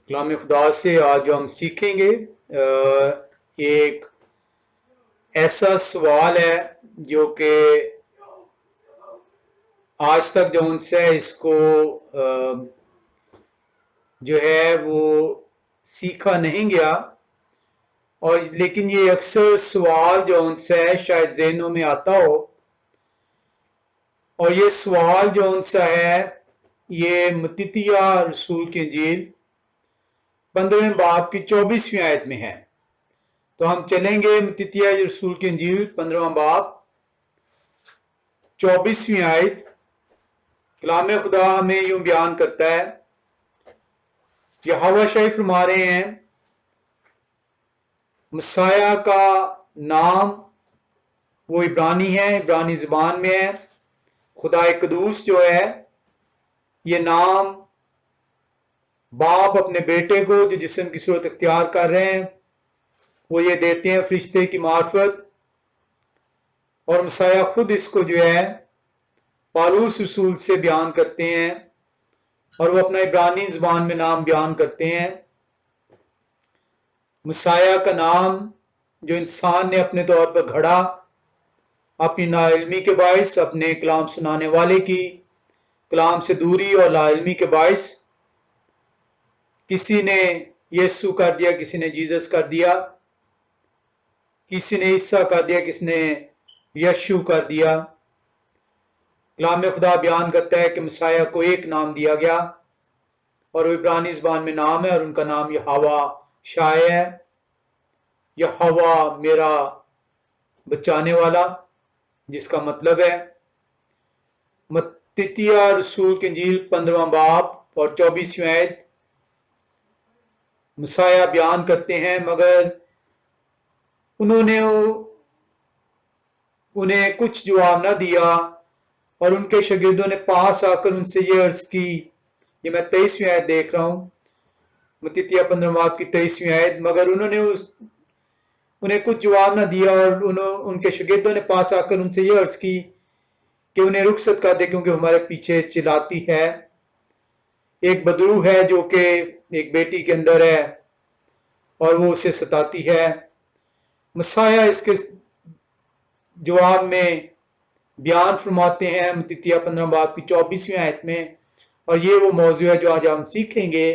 कलाम खुदा से आज जो हम सीखेंगे एक ऐसा सवाल है जो कि आज तक जो उनसे इसको जो है वो सीखा नहीं गया और लेकिन ये अक्सर सवाल जो उनसे है शायद ज़हनों में आता हो। और ये सवाल जो उनसे है ये मत्तित्याह रसूल की इंजील 15वें बाब की 24वीं आयत में है। तो हम चलेंगे मत्तित्याह रसूल की इंजील 15वां बाब 24वीं आयत। कलाम खुदा हमें यूं बयान करता है, यहोवा शाही फरमा रहे हैं, मसाया का नाम वो इब्रानी है, इब्रानी जुबान में है। खुदा कदूस जो है ये नाम बाप अपने बेटे को जो जिस्म की सूरत इख्तियार कर रहे हैं वो ये देते हैं फरिश्ते की मार्फत। और मसाया खुद इसको जो है पालूस रसूल से बयान करते हैं और वो अपना इब्रानी जुबान में नाम बयान करते हैं। मसाया का नाम जो इंसान ने अपने तौर पर घड़ा अपनी नाइल्मी के बायस, अपने कलाम सुनाने वाले की कलाम से दूरी और लाइल्मी के बायस किसी ने यीशु कर दिया, किसी ने जीसस कर दिया, किसी ने ईसा कर दिया, किसी ने यशु कर दिया। कलाम खुदा बयान करता है कि मसाया को एक नाम दिया गया और वो इब्रानी ज़बान में नाम है और उनका नाम यहोवा शाय है। यहोवा मेरा बचाने वाला, जिसका मतलब है मत्तित्याह रसूल की इंजील 15वां बाब और 24वीं आयत मसाया बयान करते हैं, मगर उन्होंने उन्हें कुछ जवाब न दिया और उनके शागिर्दों ने पास आकर उनसे ये अर्ज की। ये मैं 23वीं आयत देख रहा हूँ, मत्तित्याह 15 बाब की 23वीं आयत। मगर उन्होंने उन्हें कुछ जवाब न दिया और उनके शागिर्दों ने पास आकर उनसे ये अर्ज की कि उन्हें रुखसत कर दे, क्योंकि हमारे पीछे चिल्लाती है। एक बदरू है जो कि एक बेटी के अंदर है और वो उसे सताती है। मसाया इसके जवाब में बयान फरमाते हैं मत्तित्याह 15 बाब की 24वीं आयत में, और ये वो मौजू है जो आज हम सीखेंगे।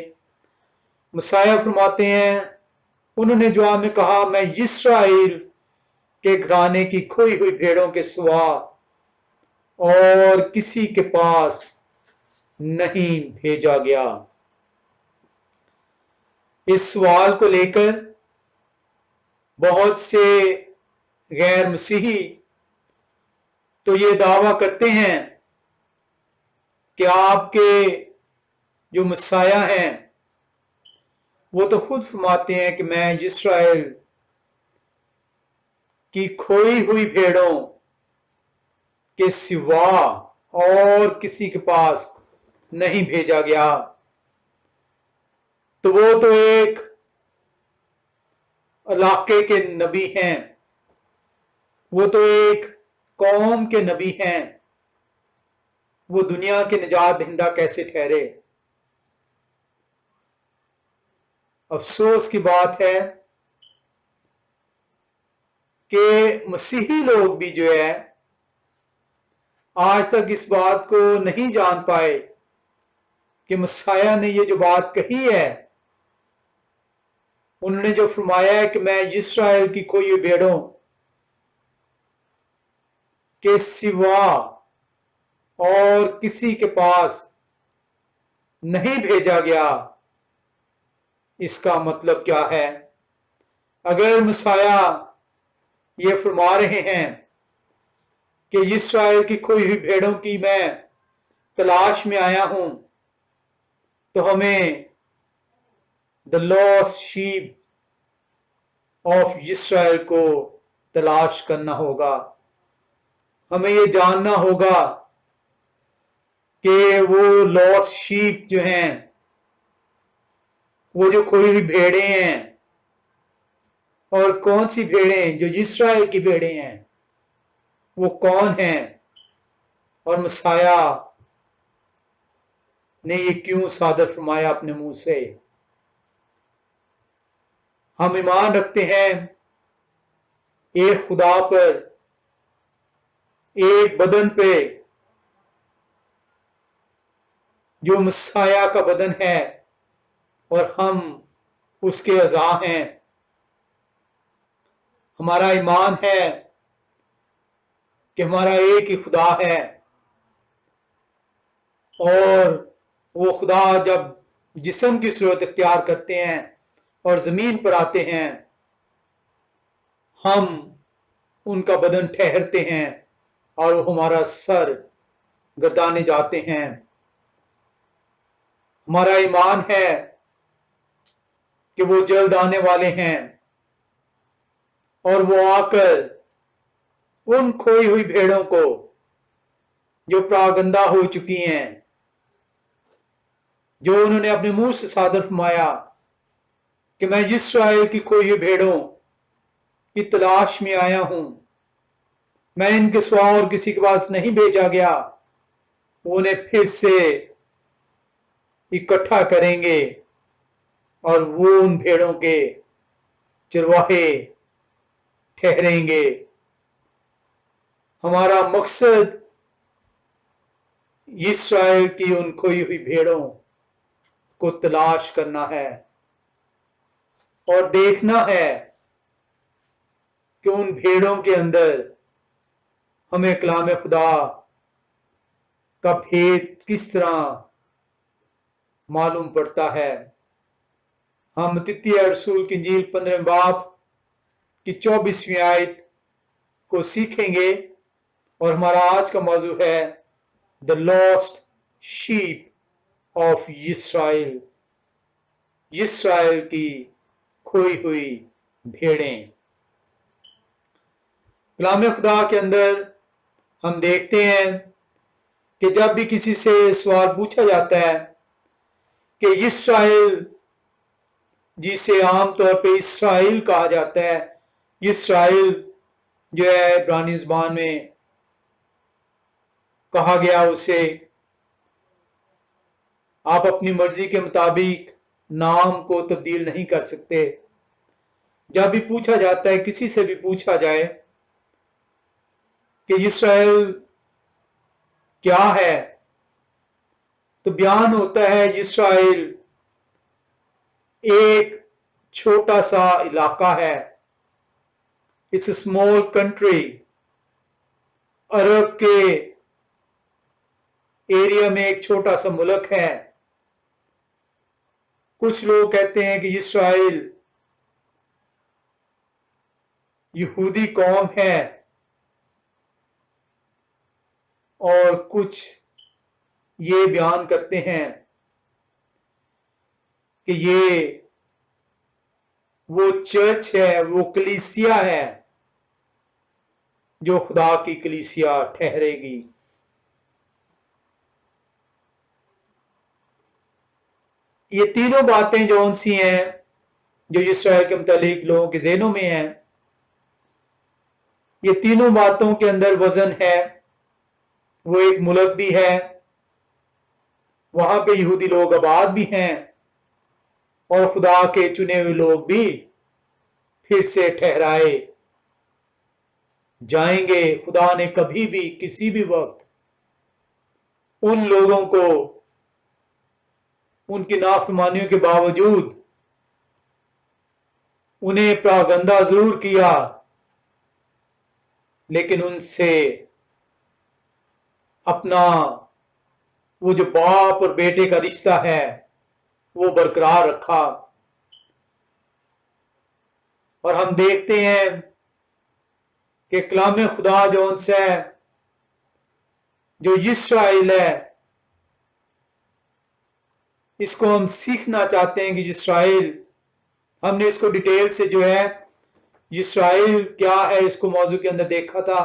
मसाया फरमाते हैं, उन्होंने जवाब में कहा, मैं इस्राएल के घराने की खोई हुई भेड़ों के सिवा और किसी के पास नहीं भेजा गया। इस सवाल को लेकर बहुत से गैर मसीही तो ये दावा करते हैं कि आपके जो मसाया हैं वो तो खुद फरमाते हैं कि मैं इस्राएल की खोई हुई भेड़ों के सिवा और किसी के पास नहीं भेजा गया। तो वो तो एक इलाके के नबी हैं, वो तो एक कौम के नबी हैं, वो दुनिया के निजात दहिंदा कैसे ठहरे। अफसोस की बात है कि मसीही लोग भी जो है आज तक इस बात को नहीं जान पाए कि मसाया ने ये जो बात कही है, उन्होंने जो फरमाया है कि मैं इस्राएल की खोई भेड़ों के सिवा और किसी के पास नहीं भेजा गया, इसका मतलब क्या है। अगर मसाया ये फरमा रहे हैं कि इस्राएल की खोई हुई भेड़ों की मैं तलाश में आया हूं, तो हमें द लॉस्ट शीप ऑफ इस्राएल को तलाश करना होगा। हमें ये जानना होगा कि वो लॉस्ट शीप जो हैं, वो जो खोई हुई भेड़ें हैं, और कौन सी भेड़ें, जो इस्राएल की भेड़ें हैं, वो कौन हैं और मसाया ने ये क्यों सादर फरमाया अपने मुंह से। हम ईमान रखते हैं एक खुदा पर, एक बदन पे जो मसाया का बदन है और हम उसके अज़ा हैं। हमारा ईमान है कि हमारा एक ही खुदा है और वो खुदा जब जिस्म की सूरत इख्तियार करते हैं और जमीन पर आते हैं, हम उनका बदन ठहरते हैं और वो हमारा सर गर्दाने जाते हैं। हमारा ईमान है कि वो जल्द आने वाले हैं और वो आकर उन खोई हुई भेड़ों को जो प्रागंदा हो चुकी हैं, जो उन्होंने अपने मुंह से सादर फरमाया कि मैं इस्राएल की खोई हुई भेड़ों की तलाश में आया हूं, मैं इनके सिवा और किसी के पास नहीं भेजा गया, वो उन्हें फिर से इकट्ठा करेंगे और वो उन भेड़ों के चरवाहे ठहरेंगे। हमारा मकसद इस्राएल की उन खोई हुई भेड़ों को तलाश करना है और देखना है कि उन भेड़ों के अंदर हमें कलाम खुदा का भेद किस तरह मालूम पड़ता है। हम मत्ती रसूल की इंजील 15 बाब की 24वीं आयत को सीखेंगे और हमारा आज का मौजू है द लॉस्ट शीप ऑफ इस्राएल, इस्राएल की खोई हुई भेड़ें। कलाम खुदा के अंदर हम देखते हैं कि जब भी किसी से सवाल पूछा जाता है कि इस्राएल, जिसे आमतौर पे इसराइल कहा जाता है, इस्राएल जो है इब्रानी ज़बान में कहा गया, उसे आप अपनी मर्जी के मुताबिक नाम को तब्दील नहीं कर सकते। जब भी पूछा जाता है, किसी से भी पूछा जाए कि इस्राएल क्या है, तो बयान होता है इस्राएल एक छोटा सा इलाका है, इट्स अ स्मॉल कंट्री, अरब के एरिया में एक छोटा सा मुल्क है। कुछ लोग कहते हैं कि इस्राएल यहूदी कौम है और कुछ ये बयान करते हैं कि ये वो चर्च है, वो कलीसिया है जो खुदा की कलीसिया ठहरेगी। ये तीनों बातें जौन सी हैं जो इस्राएल के मुतालिक लोगों के ज़हनों में हैं, ये तीनों बातों के अंदर वजन है। वो एक मुल्क भी है, वहां पे यहूदी लोग आबाद भी हैं और खुदा के चुने हुए लोग भी फिर से ठहराए जाएंगे। खुदा ने कभी भी किसी भी वक्त उन लोगों को उनकी नाफरमानियों के बावजूद उन्हें प्रागंदा जरूर किया, लेकिन उनसे अपना वो जो बाप और बेटे का रिश्ता है वो बरकरार रखा। और हम देखते हैं कि कलाम खुदा जौन सा है, जो इस्राएल है, इसको हम सीखना चाहते हैं कि इस्राएल, हमने इसको डिटेल से जो है इस्राएल क्या है इसको मौजू के अंदर देखा था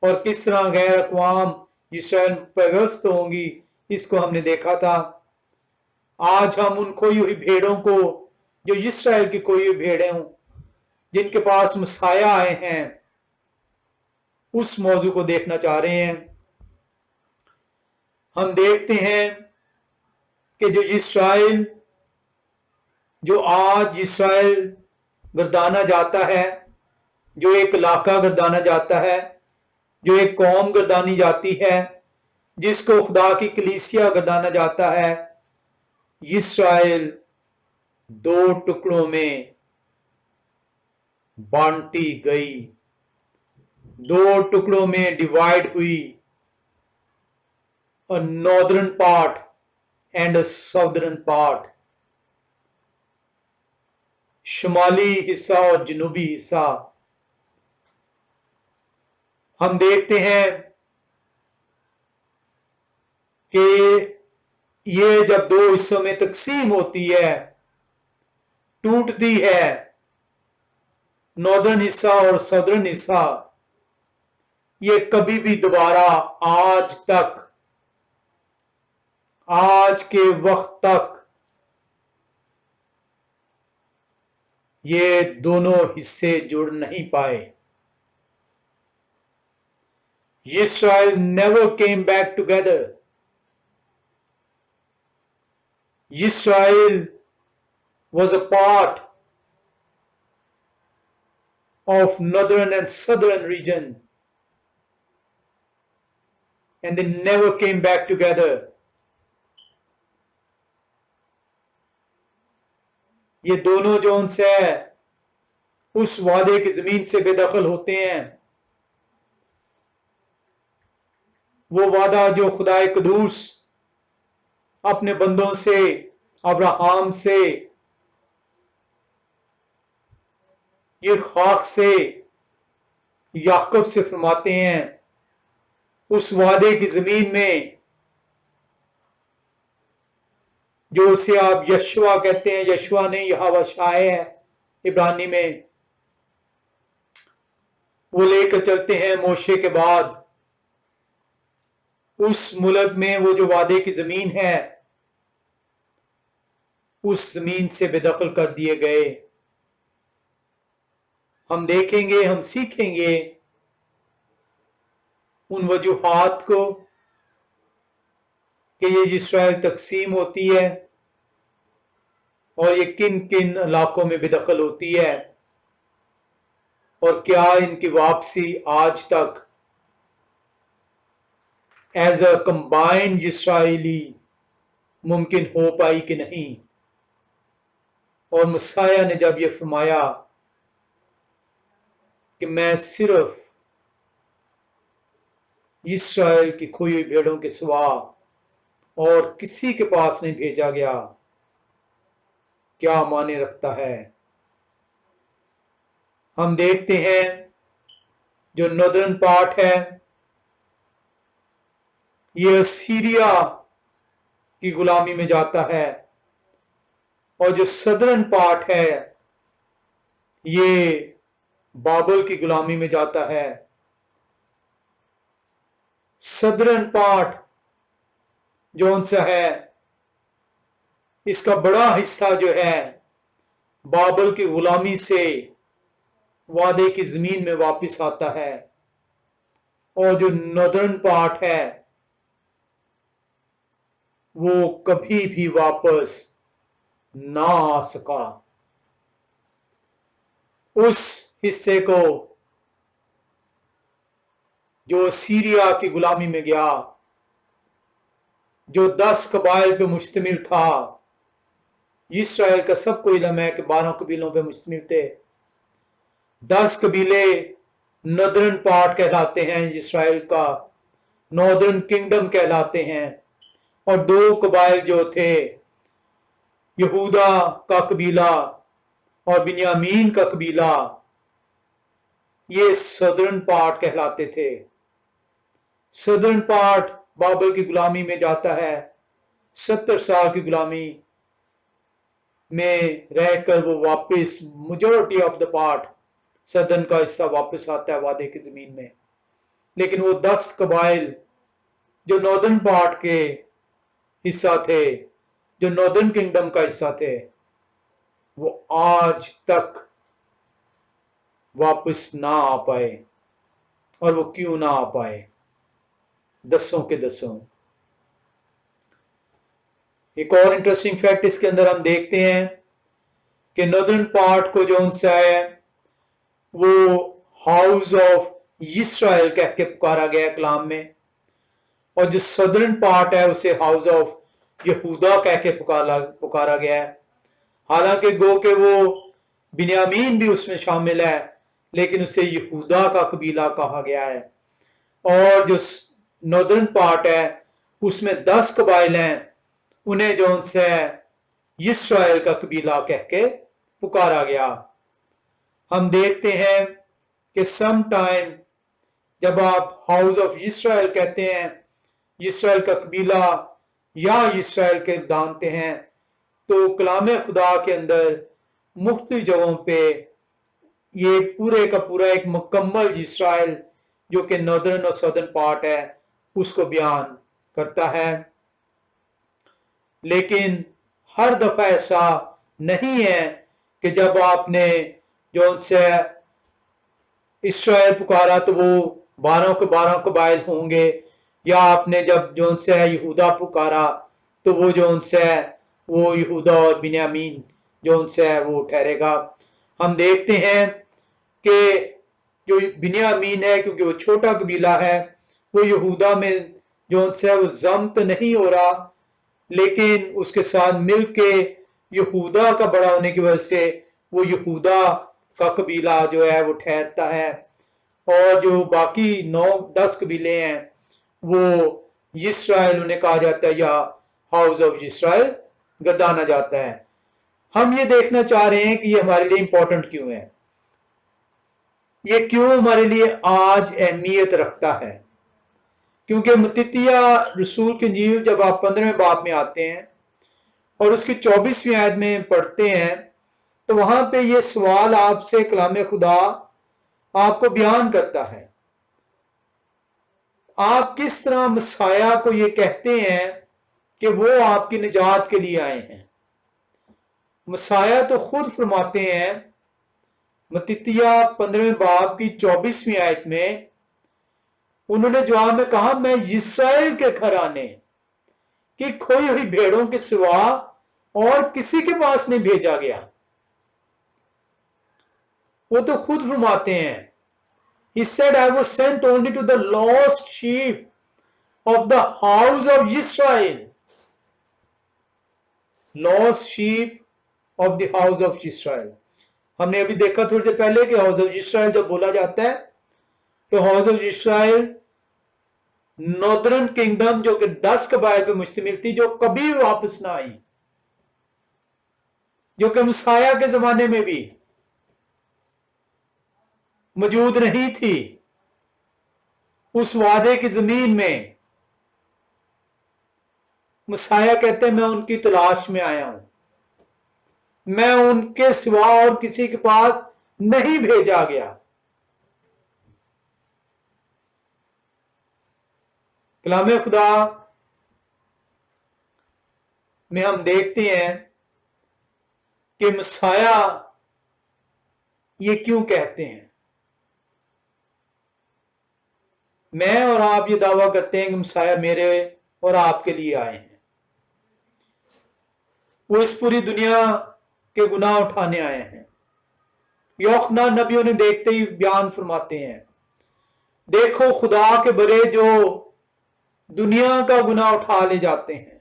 और किस तरह गैर अक़वाम इस्राएल पर व्यस्त होंगी इसको हमने देखा था। आज हम उन खोई हुई भेड़ों को, जो इस्राएल की खोई हुई भेड़ें हों, जिनके पास मसाया आए हैं, उस मौजू को देखना चाह रहे हैं। हम देखते हैं कि जो इस्राएल, जो आज इस्राएल गर्दाना जाता है, जो एक इलाका गर्दाना जाता है, जो एक कौम गर्दानी जाती है, जिसको खुदा की कलीसिया गर्दाना जाता है, इस्राएल दो टुकड़ों में बांटी गई, दो टुकड़ों में डिवाइड हुई, a northern part and a southern part, शुमाली हिस्सा और जनूबी हिस्सा। हम देखते हैं कि ये जब दो हिस्सों में तकसीम होती है, टूटती है, नॉर्दर्न हिस्सा और सदर्न हिस्सा, ये कभी भी दोबारा आज तक, आज के वक्त तक ये दोनों हिस्से जुड़ नहीं पाए। Israel never came back together. Israel was a part of northern and southern region, and they never came back together. ये दोनों जो उनसे उस वादे की जमीन से बेदखल होते हैं, वो वादा जो खुदाए कदूस अपने बंदों से, अब्राहम से, यिर्खाक से, याकूब से फरमाते हैं, उस वादे की जमीन में जो उसे आप यशुआ कहते हैं, यशुआ नहीं यहोवा शाय है इब्रानी में, वो लेकर चलते हैं मोशे के बाद। उस मुल्क में वो जो वादे की जमीन है, उस जमीन से बेदखल कर दिए गए। हम देखेंगे, हम सीखेंगे उन वजूहात को कि ये इस्राएल तकसीम होती है और ये किन किन इलाकों में बेदखल होती है, और क्या इनकी वापसी आज तक एज अ कंबाइंड इसराइली मुमकिन हो पाई कि नहीं। और मसाया ने जब ये फरमाया कि मैं सिर्फ इस्राएल की खोई हुई भेड़ों के सिवा और किसी के पास नहीं भेजा गया, क्या माने रखता है। हम देखते हैं जो नॉर्दर्न पार्ट है ये सीरिया की गुलामी में जाता है, और जो सदर्न पार्ट है ये बाबल की गुलामी में जाता है। सदर्न पार्ट जो उनसा है, इसका बड़ा हिस्सा जो है बाबल की गुलामी से वादे की जमीन में वापस आता है, और जो नॉर्दर्न पार्ट है वो कभी भी वापस ना आ सका। उस हिस्से को जो सीरिया की गुलामी में गया, जो 10 कबाइल पे मुश्तमिल था, इस्राएल का सबको इल्म है कि 12 कबीलों पे मुश्तमिल थे। 10 कबीले नॉर्दर्न पार्ट कहलाते हैं इस्राएल का, नॉर्दर्न किंगडम कहलाते हैं, और 2 कबाइल जो थे, यहूदा का कबीला और बिन्यामीन का कबीला, ये सदर्न पार्ट कहलाते थे। सदर्न पार्ट बाबल की गुलामी में जाता है, 70 साल की गुलामी में रहकर वो वापस, majority of the part southern का हिस्सा वापस आता है वादे की जमीन में। लेकिन वो 10 कबाइल जो नॉर्दर्न पार्ट के हिस्सा थे, जो नॉर्दर्न किंगडम का हिस्सा थे, वो आज तक वापस ना आ पाए। और वो क्यों ना आ पाए? 10 के 10। एक और इंटरेस्टिंग फैक्ट इसके अंदर हम देखते हैं कि नॉर्दर्न पार्ट को जो उनसा है वो हाउस ऑफ इस्राइल कह के पुकारा गया कलाम में, और जो सदर्न पार्ट है उसे हाउस ऑफ यहूदा कह के पुकारा गया है। हालांकि गो के वो बिन्यामीन भी उसमें शामिल है, लेकिन उसे यहूदा का कबीला कहा गया है। और जो नॉर्दर्न पार्ट है उसमें 10 कबाइल हैं, उन्हें जो उनसे इस्राइल का कबीला कह के पुकारा गया। हम देखते हैं कि सम टाइम जब आप हाउस ऑफ इस्राइल कहते हैं, इस्राइल का कबीला या इस्राइल के जानते हैं, तो कलाम खुदा के अंदर मुख्तलिफ जगहों पे ये पूरे का पूरा एक मुकम्मल इस्राइल जो कि नॉर्दर्न और सदर्न पार्ट है उसको बयान करता है। लेकिन हर दफा ऐसा नहीं है कि जब आपने जो उनसे इस्राइल पुकारा तो वो 12 के 12 कबाइल होंगे, या आपने जब जो उनसे यहूदा पुकारा तो वो जो उनसे वो यहूदा और बिन्यामीन जो उनसे वो ठहरेगा। हम देखते हैं कि जो बिन्यामीन है, क्योंकि वो छोटा कबीला है, वो यहूदा में जो उनसे वो जम तो नहीं हो रहा, लेकिन उसके साथ मिलके यहूदा का बड़ा होने की वजह से वो यहूदा का कबीला जो है वो ठहरता है। और जो बाकी 9-10 कबीले हैं वो इस्राइल उन्हें कहा जाता है, या हाउस ऑफ इस्राइल गर्दाना जाता है। हम ये देखना चाह रहे हैं कि ये हमारे लिए इंपॉर्टेंट क्यों है, ये क्यों हमारे लिए आज अहमियत रखता है। क्योंकि मत्तित्याह रसूल की इंजील जब आप 15वें बाब में आते हैं और उसकी 24वीं आयत में पढ़ते हैं, तो वहां पे ये सवाल आपसे कलाम खुदा आपको बयान करता है। आप किस तरह मसाया को ये कहते हैं कि वो आपकी निजात के लिए आए हैं। मसाया तो खुद फरमाते हैं मत्तित्याह 15वें बाब की 24वीं आयत में, उन्होंने जवाब में कहा, मैं इस्राएल के घराने की खोई हुई भेड़ों के सिवा और किसी के पास नहीं भेजा गया। वो तो खुद फरमाते हैं, he said I was sent only to the lost sheep of the house of Israel. Lost sheep of the house of Israel. हमने अभी देखा थोड़ी देर पहले कि हाउस ऑफ इस्राइल जब बोला जाता है तो house of Israel northern kingdom जो कि 10 कबाइल पे मुश्तमिल थी, जो कभी वापस ना आई, जो कि मसाया के जमाने में भी मौजूद नहीं थी उस वादे की जमीन में। मसाया कहते हैं मैं उनकी तलाश में आया हूं, मैं उनके सिवा और किसी के पास नहीं भेजा गया। कलाम खुदा में हम देखते हैं कि मसाया ये क्यों कहते हैं। मैं और आप ये दावा करते हैं कि मसाया मेरे और आपके लिए आए हैं। वो इस पूरी दुनिया के गुनाह उठाने आए हैं। यूहन्ना नबी उन्हें देखते ही बयान फरमाते हैं, देखो खुदा के बरे जो दुनिया का गुनाह उठा ले जाते हैं।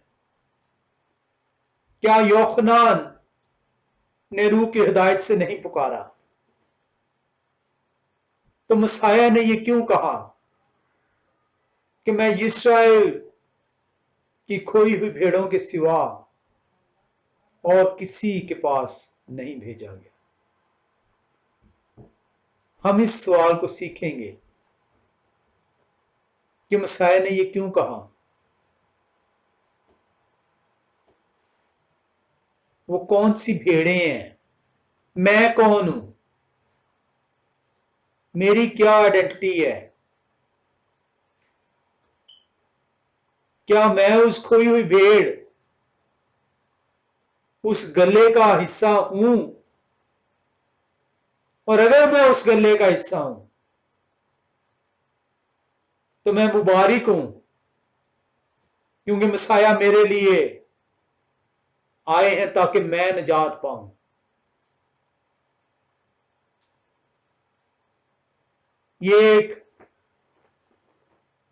क्या यूहन्ना ने रूह की हिदायत से नहीं पुकारा? तो मसाया ने यह क्यों कहा कि मैं इस्राएल की खोई हुई भेड़ों के सिवा और किसी के पास नहीं भेजा गया? हम इस सवाल को सीखेंगे कि मसाया ने यह क्यों कहा। वो कौन सी भेड़ें हैं, मैं कौन हूं, मेरी क्या आइडेंटिटी है, क्या मैं उस खोई हुई भेड़, उस गले का हिस्सा हूं? और अगर मैं उस गले का हिस्सा हूं तो मैं मुबारक हूं, क्योंकि मसाया मेरे लिए आए हैं ताकि मैं निजात पाऊं। ये एक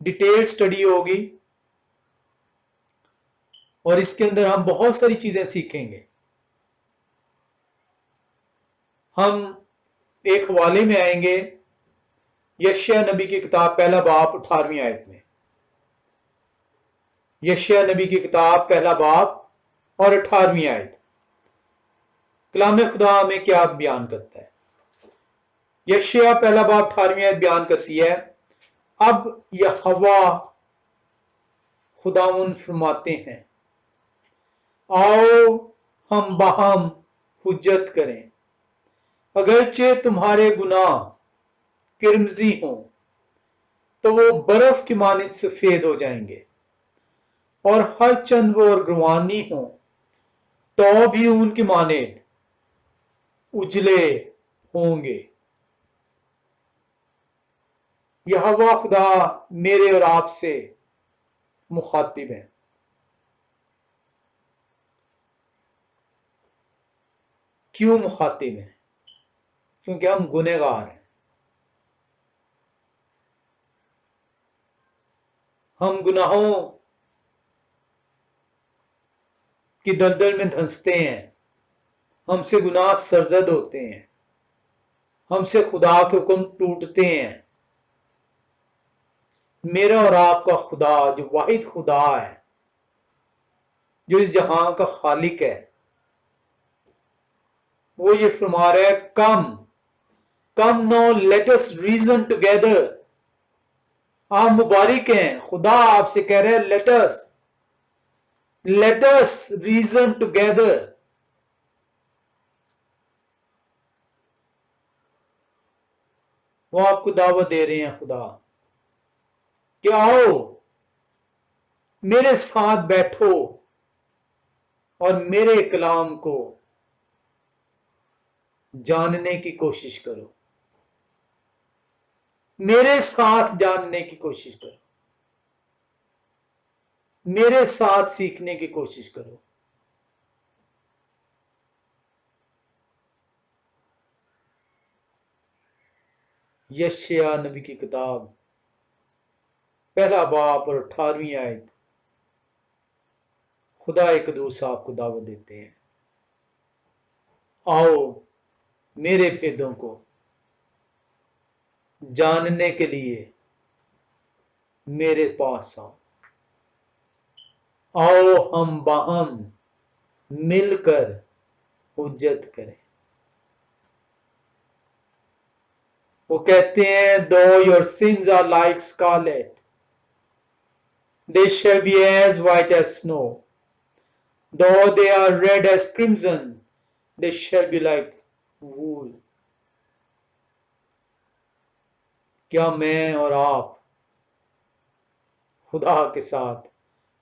डिटेल स्टडी होगी और इसके अंदर हम बहुत सारी चीजें सीखेंगे। हम एक हवाले में आएंगे, यशायाह नबी की किताब पहला बाब 18वीं आयत में। यशायाह नबी की किताब पहला बाब और 18वीं आयत। कलाम खुदा में क्या बयान करता है? यशायाह पहला बाब 18वीं आयत बयान करती है, अब यहोवा खुदावंद फरमाते हैं, आओ हम बाहम हुज्जत करें। अगरचे तुम्हारे गुनाह किरमजी हों तो वो बर्फ की मानित सफेद हो जाएंगे, और हर चंद वो अरगवानी हों तो भी उनकी मानित उजले होंगे। यहोवा खुदा मेरे और आपसे मुखातिब है। क्यों मुखातिब है? क्योंकि हम गुनहगार हैं। हम गुनाहों की दलदल में धंसते हैं, हमसे गुनाह सरजद होते हैं, हमसे खुदा के हुक्म टूटते हैं। मेरा और आपका खुदा जो वाहिद खुदा है, जो इस जहां का खालिक है, वो ये फरमा रहा है, come now let us reason together. आप मुबारक हैं, खुदा आपसे कह रहे हैं लेट अस रीजन टुगेदर। वो आपको दावत दे रहे हैं खुदा कि आओ मेरे साथ बैठो और मेरे कलाम को जानने की कोशिश करो, मेरे साथ जानने की कोशिश करो, मेरे साथ सीखने की कोशिश करो। यशायाह नबी की किताब पहला बाब और 18वीं आयत। खुदा एक दूसरा आपको दावत देते हैं, आओ मेरे भेदों को जानने के लिए मेरे पास आओ। आओ हम बाहम मिलकर हुज्जत करें। वो कहते हैं, though your sins are like scarlet they shall be as white as snow, though they are red as crimson they shall be like wool। क्या मैं और आप खुदा के साथ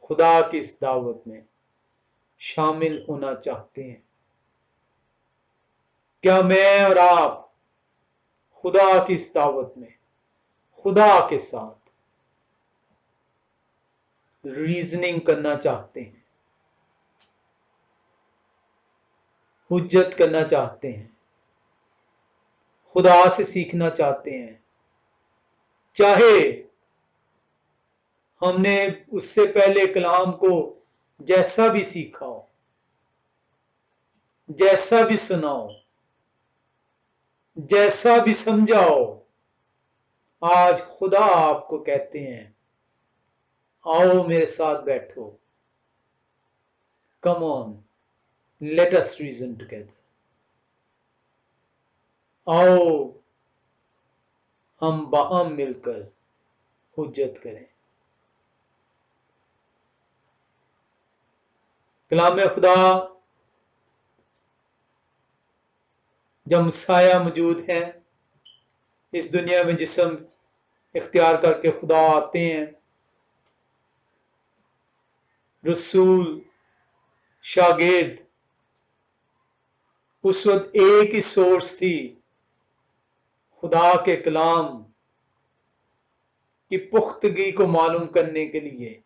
खुदा की इस दावत में शामिल होना चाहते हैं? क्या मैं और आप खुदा की इस दावत में खुदा के साथ रीजनिंग करना चाहते हैं, हुज्जत करना चाहते हैं, खुदा से सीखना चाहते हैं? चाहे हमने उससे पहले कलाम को जैसा भी सीखा हो, जैसा भी सुना हो, जैसा भी समझा हो, आज खुदा आपको कहते हैं, आओ मेरे साथ बैठो। Come on let us reason together. आओ हम बाहम मिलकर हुज्जत करें। कलाम खुदा जब मसाया मौजूद है, इस दुनिया में जिस्म इख्तियार करके खुदा आते हैं, रसूल शागिर्द, उस वक्त एक ही सोर्स थी, खुदा के कलाम की पुख्तगी को मालूम करने के लिए।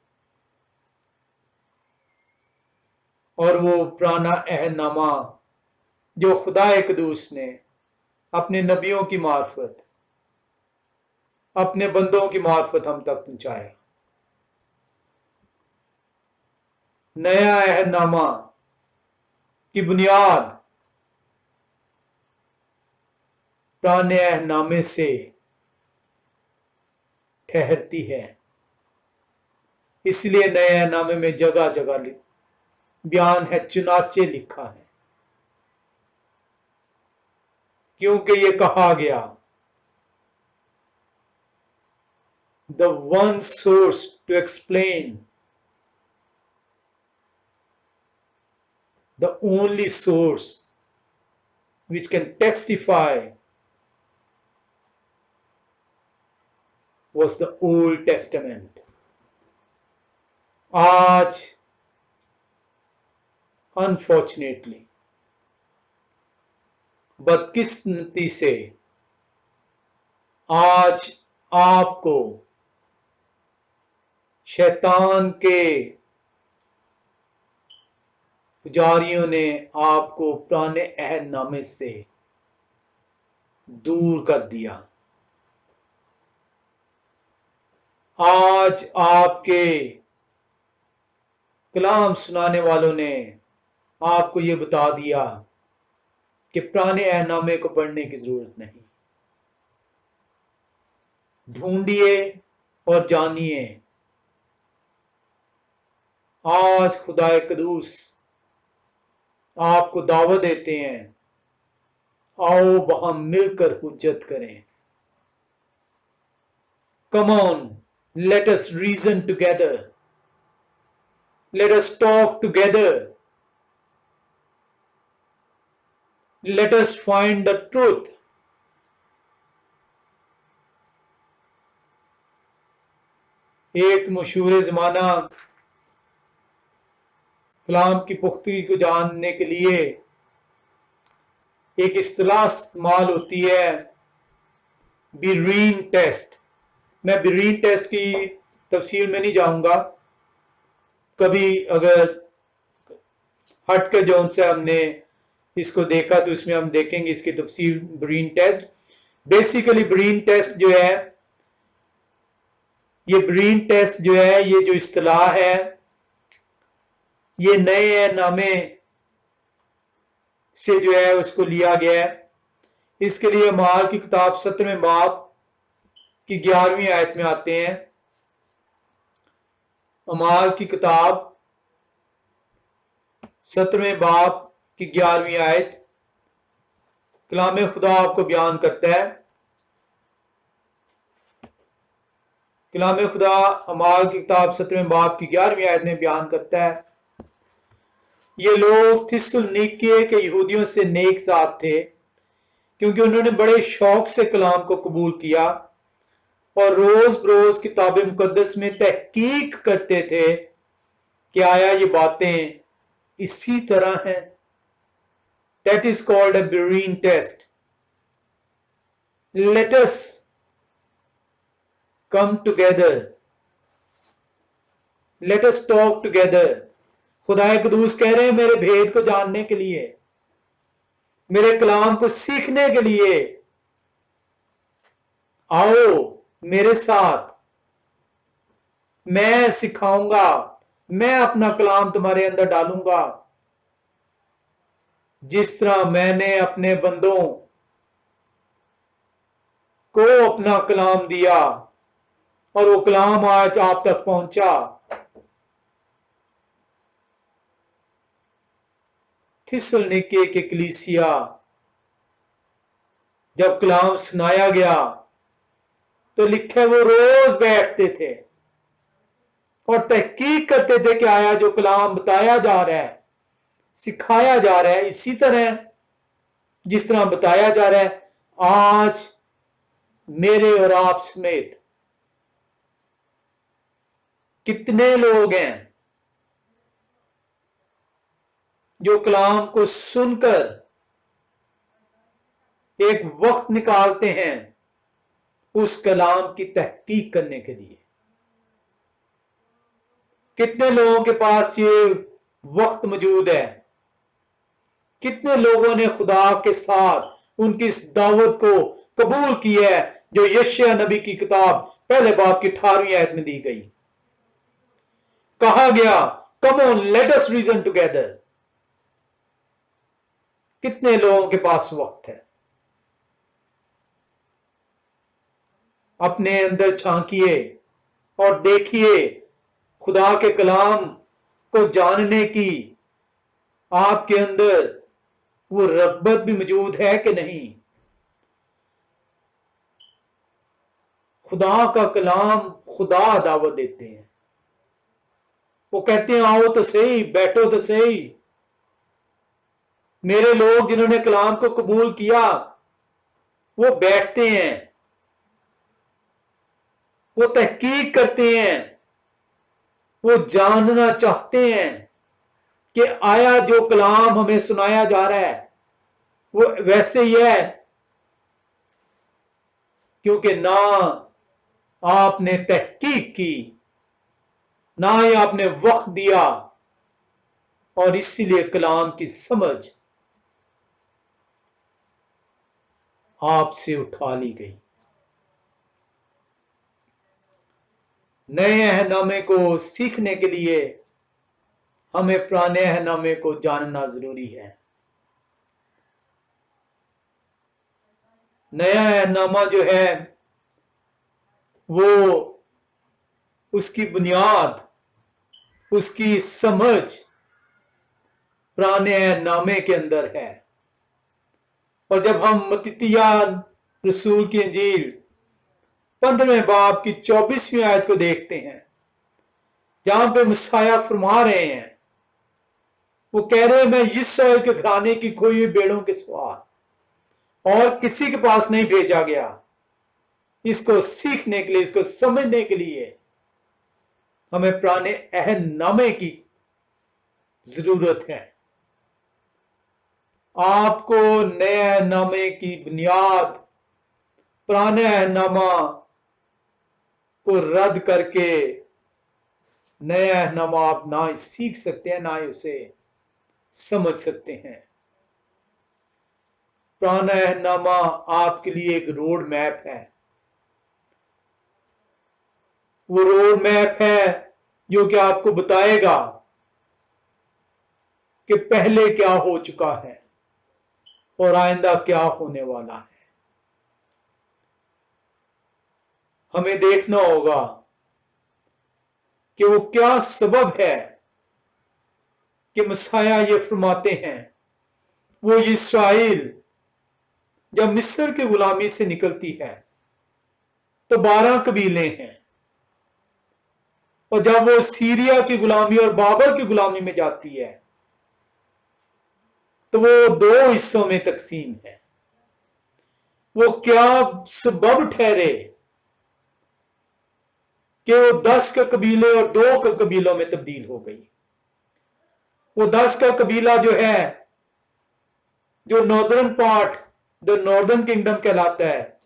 और वो पुराना अहदनामा जो खुदा कदूस ने अपने नबियों की मार्फत अपने बंदों की मार्फत हम तक पहुंचाया। नया अहदनामा की बुनियाद पुराने अहदनामे से ठहरती है, इसलिए नए अहदनामे में जगह जगह बयान है, चुनाचे लिखा है, क्योंकि ये कहा गया the one source to explain, the only source which can testify was the Old Testament. आज अनफॉर्चुनेटली, बदकिस्मती से, आज आपको शैतान के पुजारियों ने आपको पुराने अहदनामे से दूर कर दिया। आज आपके कलाम सुनाने वालों ने आपको ये बता दिया कि पुराने अहदनामे को पढ़ने की जरूरत नहीं। ढूंढिए और जानिए। आज खुदाए कदूस आपको दावत देते हैं, आओ हम मिलकर हुज्जत करें। Come on, let us reason together. Let us talk together. Let us find the truth. एक मशहूर ज़माना कलाम की पुख्तगी को जानने के लिए एक इस्तिलाह इस्तेमाल होती है, बिरीन टेस्ट। मैं बिरीन टेस्ट की तफसील में नहीं जाऊंगा, कभी अगर हटकर जो उनसे हमने इसको देखा तो इसमें हम देखेंगे इसकी तफसील। बिरीन टेस्ट बेसिकली, बिरीन टेस्ट जो है, ये बिरीन टेस्ट जो है, ये जो इस्तिलाह है, ये नए नामे से जो है उसको लिया गया है। इसके लिए अमाल की किताब 17वें बाब की 11वीं आयत में आते हैं। अमाल की किताब 17वें बाब की 11वीं आयत कलाम खुदा आपको बयान करता है। कलाम खुदा अमाल की किताब 17वें बाब की 11वीं आयत में बयान करता है, ये लोग थिस्सलुनीके के यहूदियों से नेक ज़ात थे, क्योंकि उन्होंने बड़े शौक से कलाम को कबूल किया और रोज बरोज किताब मुकद्दस में तहकीक करते थे कि आया ये बातें इसी तरह हैं। That is called a Berean test. Let us come together, let us talk together. खुदाए कदूस कह रहे हैं, मेरे भेद को जानने के लिए, मेरे कलाम को सीखने के लिए आओ मेरे साथ, मैं सिखाऊंगा, मैं अपना कलाम तुम्हारे अंदर डालूंगा, जिस तरह मैंने अपने बंदों को अपना कलाम दिया और वो कलाम आज आप तक पहुंचा। थिस्सलुनीके के कलीसिया जब कलाम सुनाया गया तो लिखे वो रोज बैठते थे और तहकीक करते थे कि आया जो कलाम बताया जा रहा है, सिखाया जा रहा है, इसी तरह जिस तरह बताया जा रहा है। आज मेरे और आप समेत कितने लोग हैं जो कलाम को सुनकर एक वक्त निकालते हैं उस कलाम की तहकीक करने के लिए। कितने लोगों के पास ये वक्त मौजूद है? कितने लोगों ने खुदा के साथ उनकी इस दावत को कबूल किया है जो यशायाह नबी की किताब पहले बाब की 18वीं आयत में दी गई। कहा गया, come on let us reason together. कितने लोगों के पास वक्त है? अपने अंदर झांकिए और देखिए, खुदा के कलाम को जानने की आपके अंदर वो रग़बत भी मौजूद है कि नहीं। खुदा का कलाम खुदा दावत देते हैं। वो कहते हैं आओ तो सही, बैठो तो सही। मेरे लोग जिन्होंने कलाम को कबूल किया वो बैठते हैं, वो तहकीक करते हैं, वो जानना चाहते हैं कि आया जो कलाम हमें सुनाया जा रहा है वो वैसे ही है, क्योंकि ना आपने तहकीक की, ना ही आपने वक्त दिया, और इसीलिए कलाम की समझ आपसे उठा ली गई। नए अहदनामे को सीखने के लिए हमें पुराने अहदनामे को जानना जरूरी है। नया अहदनामा जो है वो उसकी बुनियाद, उसकी समझ पुराने अहदनामे के अंदर है। और जब हम मत्तियाह रसूल की इंजील 15वें बाब की 24वीं आयत को देखते हैं, जहां पे मसाया फरमा रहे हैं, वो कह रहे हैं मैं इस्राएल के घराने की खोई हुई भेड़ों के सिवा और किसी के पास नहीं भेजा गया। इसको सीखने के लिए, इसको समझने के लिए हमें पुराने अहदनामे की जरूरत है। आपको नए अहदनामे की बुनियाद पुराने अहदनामा को रद्द करके नया अहदनामा आप ना ही सीख सकते हैं, ना ही उसे समझ सकते हैं। पुराना अहदनामा आपके लिए एक रोड मैप है। वो रोड मैप है जो कि आपको बताएगा कि पहले क्या हो चुका है और आइंदा क्या होने वाला है। हमें देखना होगा कि वो क्या सबब है कि मसाया ये फरमाते हैं, वो इस्राएल जब मिस्र की गुलामी से निकलती है तो 12 कबीले हैं, और जब वो सीरिया की गुलामी और बाबर की गुलामी में जाती है तो वो 2 हिस्सों में तकसीम है। वो क्या सबब ठहरे कि वो 10 के कबीले और 2 के कबीलों में तब्दील हो गई। वो 10 का कबीला जो है, जो northern part, the northern kingdom कहलाता है,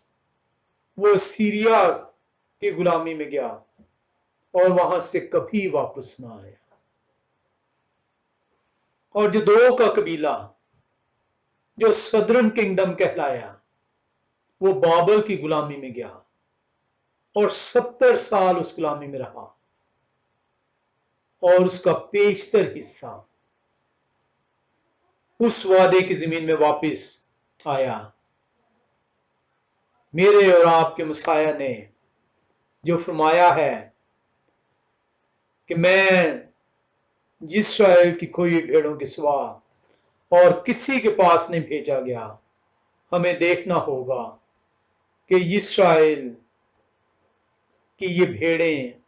वो सीरिया की गुलामी में गया और वहां से कभी वापस ना आया। और जो 2 का कबीला जो सदर्न किंगडम कहलाया, वो बाबर की गुलामी में गया और 70 साल उस गुलामी में रहा, और उसका पेशतर हिस्सा उस वादे की जमीन में वापस आया। मेरे और आपके मसाया ने जो फरमाया है कि मैं इस्राएल की खोई भेड़ों के सिवा और किसी के पास नहीं भेजा गया, हमें देखना होगा कि इस्राएल की ये भेड़ें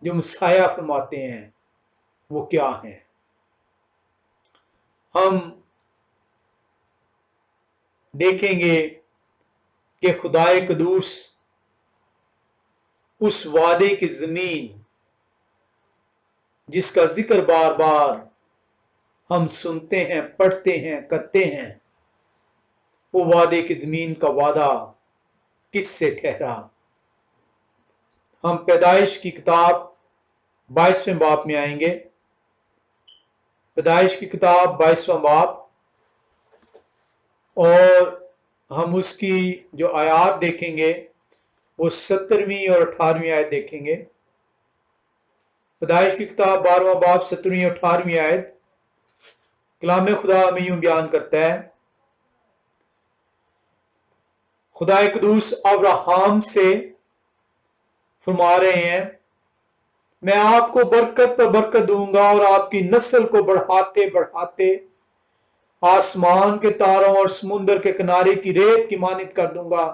जो मसाया फरमाते हैं वो क्या हैं। हम देखेंगे कि खुदाए कदूस उस वादे की जमीन जिसका जिक्र बार बार हम सुनते हैं, पढ़ते हैं, करते हैं, वो वादे की जमीन का वादा किससे ठहरा। हम पैदाइश की किताब 22वें बाब में आएंगे। पैदाइश की किताब 22वां बाब, और हम उसकी जो आयात देखेंगे वो 17वीं और 18वीं आयत देखेंगे। पैदाइश की किताब 12वां बाब 17वीं और 18वीं आयत। कलाम खुदा हमें यूं बयान करता है, खुदा कदूस अब्राहम से फरमा रहे हैं, मैं आपको बरकत पर बरकत दूंगा और आपकी नस्ल को बढ़ाते बढ़ाते आसमान के तारों और समुद्र के किनारे की रेत की मानित कर दूंगा,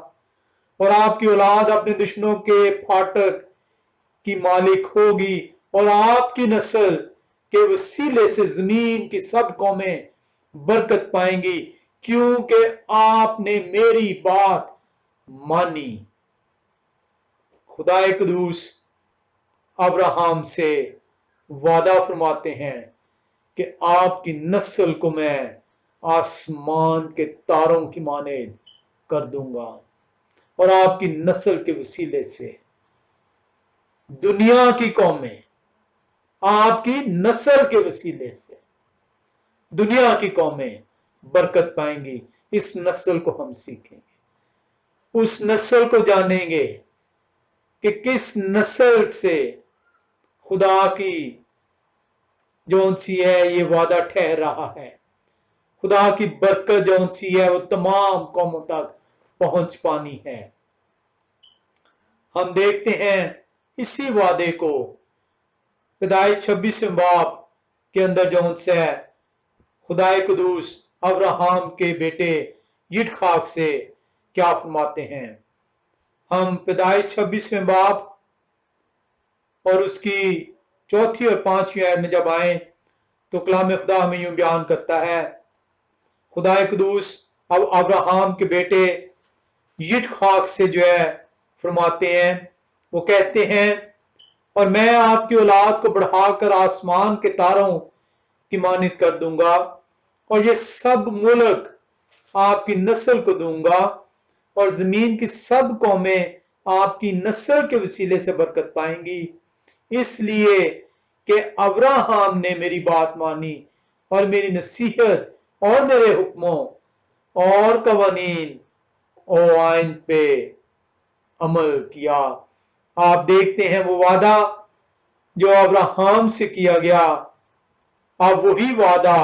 और आपकी औलाद अपने दुश्मनों के फाटक की मालिक होगी, और आपकी नस्ल के वसीले से जमीन की सब कौमें बरकत पाएंगी, क्योंकि आपने मेरी बात मानी। खुदा कदूस अब्राहम से वादा फरमाते हैं कि आपकी नस्ल को मैं आसमान के तारों की मानित कर दूंगा, और आपकी नस्ल के वसीले से दुनिया की कौमें, आपकी नस्ल के वसीले से दुनिया की कौमें बरकत पाएंगी। इस नस्ल को हम सीखेंगे, उस नस्ल को जानेंगे कि किस नस्ल से खुदा की जौन सी है ये वादा ठहर रहा है। खुदा की बरकत जौन सी है वो तमाम कौमों तक पहुंच पानी है। हम देखते हैं इसी वादे को पैदाइश 26वें बाब के अंदर जौन से है खुदा कदूस अब्राहम के बेटे यिठखाक से क्या फरमाते हैं। हम पैदाइश 26वें बाब और उसकी 4थी और 5वीं आयत में जब आए तो कलाम खुदा हमें यूं बयान करता है, खुदा कदूस अब अब्राहम के बेटे यिठखाक से जो है फरमाते हैं, वो कहते हैं, और मैं आपकी औलाद को बढ़ाकर आसमान के तारों की मानित कर दूंगा, और ये सब मुल्क आपकी नस्ल को दूंगा, और जमीन की सब कौमें आपकी नस्ल के वसीले से बरकत पाएंगी, इसलिए कि अब्राहम ने मेरी बात मानी और मेरी नसीहत और मेरे हुक्मों और कवानीन और आइन पे अमल किया। आप देखते हैं वो वादा जो अब्राहम से किया गया, अब वही वादा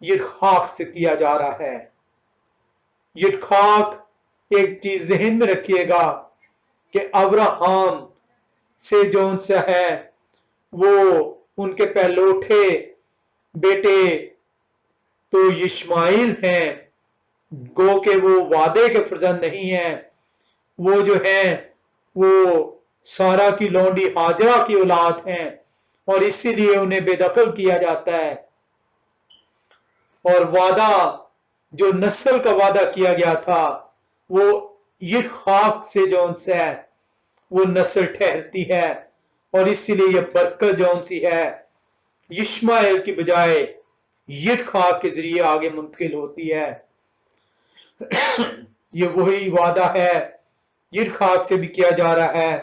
यिठखाक से किया जा रहा है। यिठखाक, एक चीज जहन में रखिएगा कि अब्राहम से जौन सा है वो उनके पहलोठे बेटे तो इश्माइल हैं, गो के वो वादे के फर्जंद नहीं है, वो जो है वो सारा की लौंडी हाजरा की औलाद हैं, और इसीलिए उन्हें बेदखल किया जाता है। और वादा जो नस्ल का वादा किया गया था वो यिठखाक से जौन सा है वो नस्ल ठहरती है, और इसीलिए यह बरकत जौन सी है इश्माइल की बजाय यिठखाक के जरिए आगे मुंतकिल होती है। ये वही वादा है यिठखाक से भी किया जा रहा है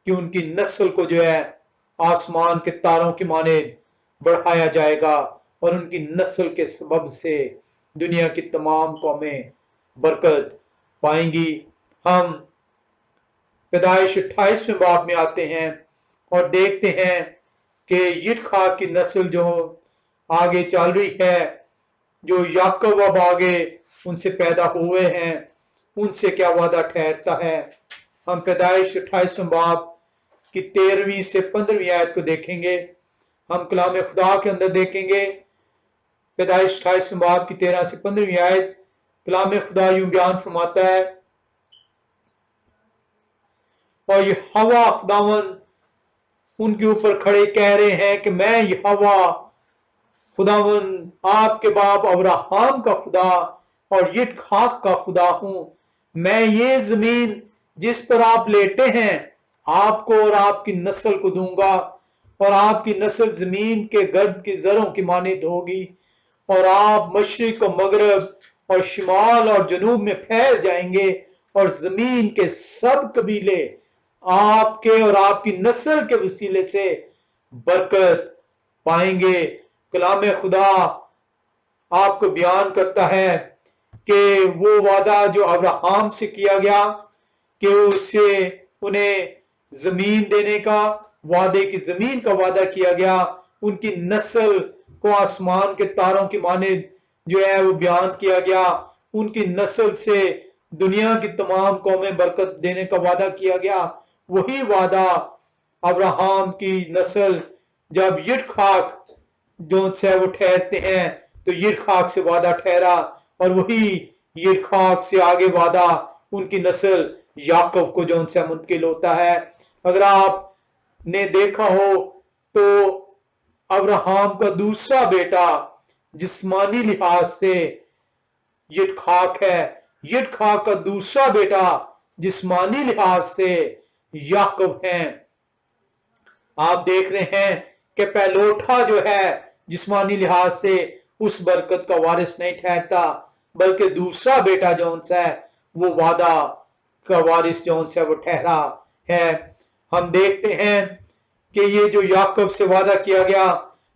कि उनकी नस्ल को जो है आसमान के तारों की मानित बढ़ाया जाएगा, और उनकी नस्ल के सबब से दुनिया की तमाम कौमें बरकत पाएंगी। हम पैदाइश 28वें बाब में आते हैं और देखते हैं कि यिठखाक की नस्ल जो आगे चल रही है, जो याकूब अब आगे उनसे पैदा हुए हैं, उनसे क्या वादा ठहरता है। हम पैदाइश 28वें बाब की 13वीं से 15वीं आयत को देखेंगे। हम कलाम खुदा के अंदर देखेंगे पैदाइश 28वें बाब की 13 से 15वीं आयत। कलाम खुदा यूं बयान फरमाता है, और ये हवा खुदावन उनके ऊपर खड़े कह रहे हैं कि मैं ये हवा खुदावन आपके बाप अब्राहम का खुदा और यिठखाक का खुदा हूं। मैं ये जमीन जिस पर आप लेटे हैं आपको और आपकी नस्ल को दूंगा, और आपकी नस्ल जमीन के गर्द की जरों की मानित होगी, और आप मशरिक और मगरब और शिमाल और जनूब में फैल जाएंगे, और जमीन के सब कबीले आपके और आपकी नस्ल के वसीले से बरकत पाएंगे। कलाम खुदा आपको बयान करता है कि वो वादा जो अब्राहम से किया गया कि उससे उन्हें जमीन देने का, वादे की जमीन का वादा किया गया, उनकी नस्ल को आसमान के तारों की मानिंद जो है वो बयान किया गया, उनकी नस्ल से दुनिया की तमाम कौमें बरकत देने का वादा किया गया। वही वादा अब्राहम की नस्ल जब यिtzहाक जो से वो ठहरते हैं तो यिtzहाक से वादा ठहरा, और वही यिtzहाक से आगे वादा उनकी नस्ल याकूब को जो उनसे मुंतकिल होता है। अगर आपने देखा हो तो अब्राहम का दूसरा बेटा जिस्मानी लिहाज से यिtzहाक है, यिtzहाक का दूसरा बेटा जिस्मानी लिहाज से याकूब है। आप देख रहे हैं कि पहलोठा जो है जिस्मानी लिहाज से उस बरकत का वारिस नहीं ठहरता, बल्कि दूसरा बेटा जौन सा है वो वादा का वारिस जौन सा वो ठहरा है। हम देखते हैं कि ये जो याकूब से वादा किया गया,